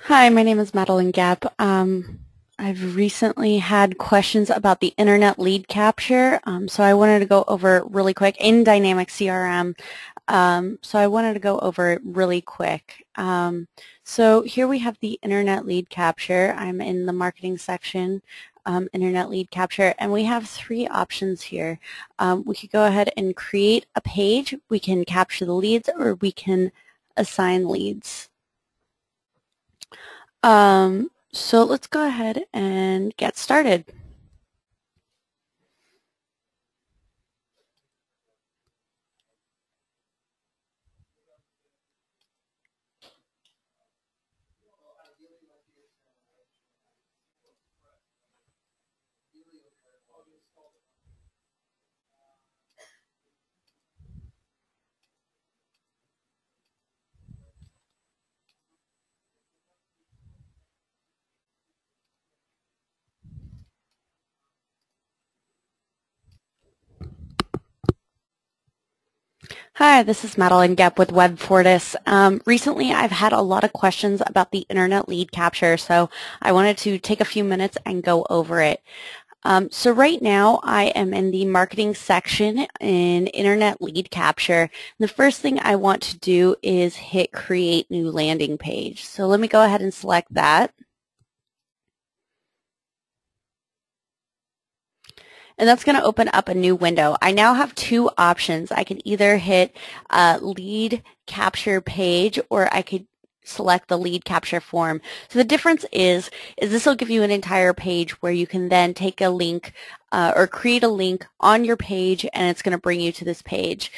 Hi, my name is Madeline Gapp. I've recently had questions about the internet lead capture, so I wanted to go over it really quick in Dynamic CRM. So I wanted to go over it really quick. So here we have the internet lead capture. I'm in the marketing section, internet lead capture, and we have three options here. We could go ahead and create a page. We can capture the leads, or we can assign leads. So let's go ahead and get started. Hi, this is Madeline Gepp with WebFortis. Recently, I've had a lot of questions about the internet lead capture, so I wanted to take a few minutes and go over it. So right now, I am in the marketing section in internet lead capture. The first thing I want to do is hit create new landing page. So let me go ahead and select that. And that's going to open up a new window. I now have two options. I can either hit lead capture page, or I could select the lead capture form. So the difference is this will give you an entire page where you can then take a link or create a link on your page, and it's going to bring you to this page.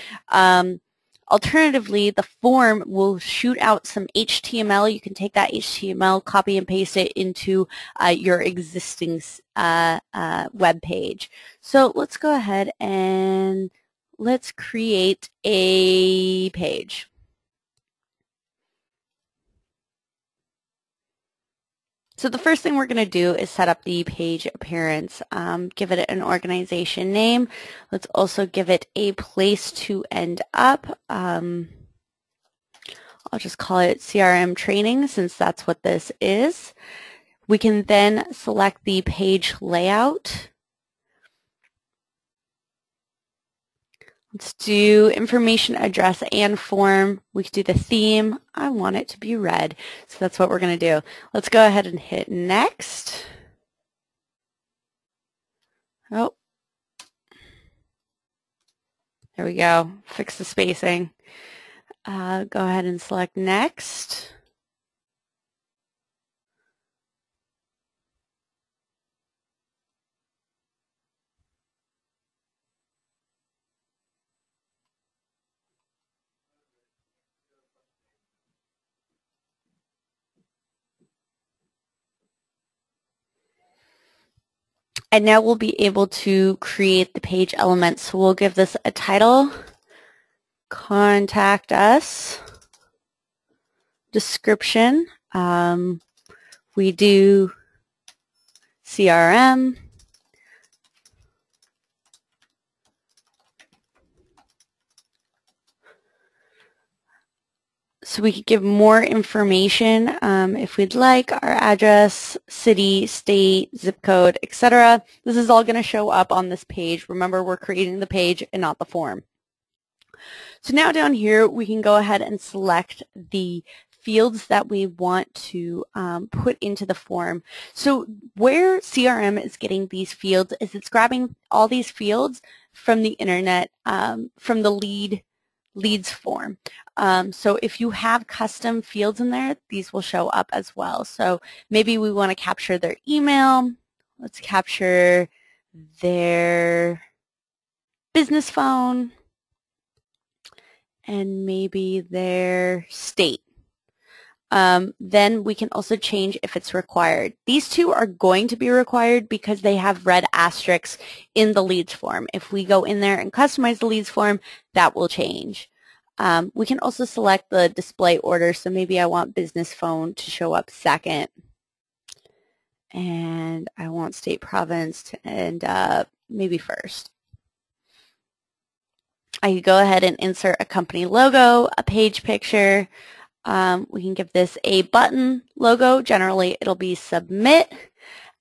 Alternatively, the form will shoot out some HTML. You can take that HTML, copy and paste it into your existing web page. So let's go ahead and let's create a page. So the first thing we're going to do is set up the page appearance. Give it an organization name. Let's also give it a place to end up. I'll just call it CRM training, since that's what this is. We can then select the page layout. Let's do information, address, and form. We can do the theme. I want it to be red, so that's what we're going to do. Let's go ahead and hit next. Oh, there we go. Fix the spacing. Go ahead and select next. And now we'll be able to create the page elements. So we'll give this a title, contact us, description. We do CRM. So we could give more information if we'd like, our address, city, state, zip code, etc. This is all going to show up on this page. Remember, we're creating the page and not the form. So now down here, we can go ahead and select the fields that we want to put into the form. So where CRM is getting these fields is it's grabbing all these fields from the internet, from the leads form. So if you have custom fields in there, these will show up as well. So maybe we want to capture their email. Let's capture their business phone and maybe their state. Then we can also change if it's required. These two are going to be required because they have red asterisks in the leads form. If we go in there and customize the leads form, that will change. We can also select the display order, so maybe I want business phone to show up second. And I want state province to end up maybe first. I could go ahead and insert a company logo, a page picture. We can give this a button logo. Generally, it'll be submit,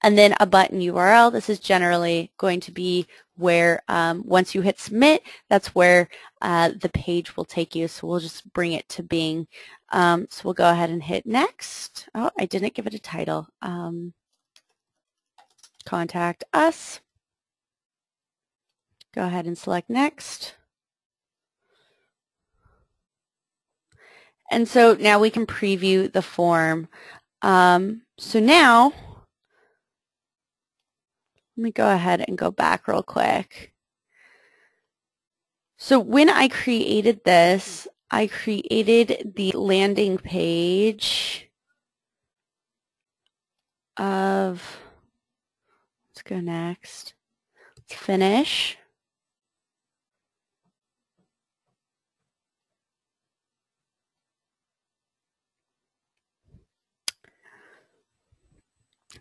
and then a button URL. This is generally going to be where once you hit submit, that's where the page will take you. So we'll just bring it to Bing. So we'll go ahead and hit next. Oh, I didn't give it a title. Contact us. Go ahead and select next. And so now we can preview the form. So now, let me go ahead and go back real quick. So when I created this, I created the landing page of, let's go next, let's finish.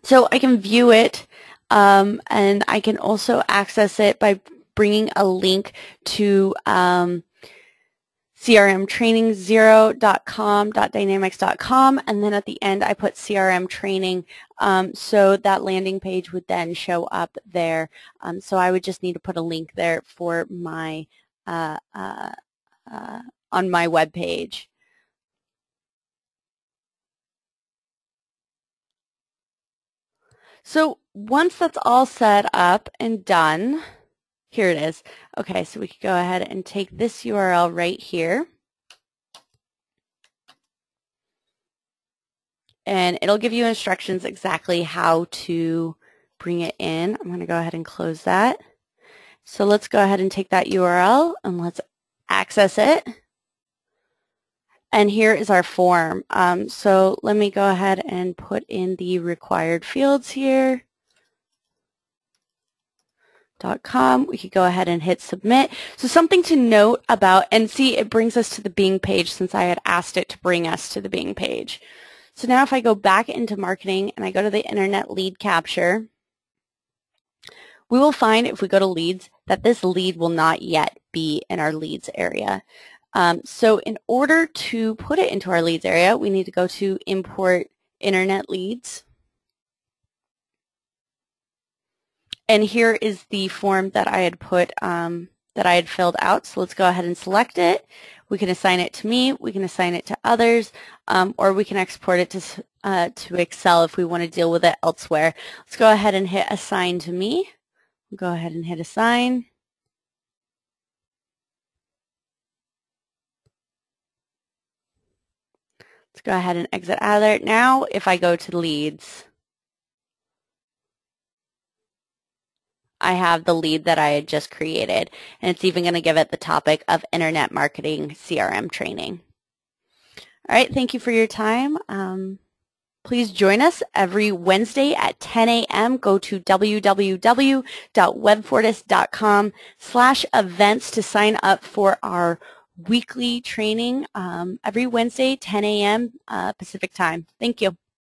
So I can view it, and I can also access it by bringing a link to crmtraining0.com.dynamics.com, and then at the end I put CRM training, so that landing page would then show up there. So I would just need to put a link there for my on my web page. So once that's all set up and done, here it is. Okay, so we could go ahead and take this URL right here. And it'll give you instructions exactly how to bring it in. I'm going to go ahead and close that. So let's go ahead and take that URL and let's access it. And here is our form. So let me go ahead and put in the required fields here. .com. We could go ahead and hit submit. So something to note about, and see, it brings us to the Bing page since I had asked it to bring us to the Bing page. So now if I go back into marketing and I go to the internet lead capture, we will find if we go to leads that this lead will not yet be in our leads area. So in order to put it into our leads area, we need to go to import internet leads. And here is the form that I had put, that I had filled out. So let's go ahead and select it. We can assign it to me, we can assign it to others, or we can export it to Excel if we want to deal with it elsewhere. Let's go ahead and hit assign to me. We'll go ahead and hit assign. Let's go ahead and exit out of there. Now if I go to leads, I have the lead that I had just created, and it's even going to give it the topic of Internet Marketing CRM Training. All right, thank you for your time. Please join us every Wednesday at 10 a.m. Go to www.webfortis.com/events to sign up for our weekly training every Wednesday, 10 a.m. Pacific time. Thank you.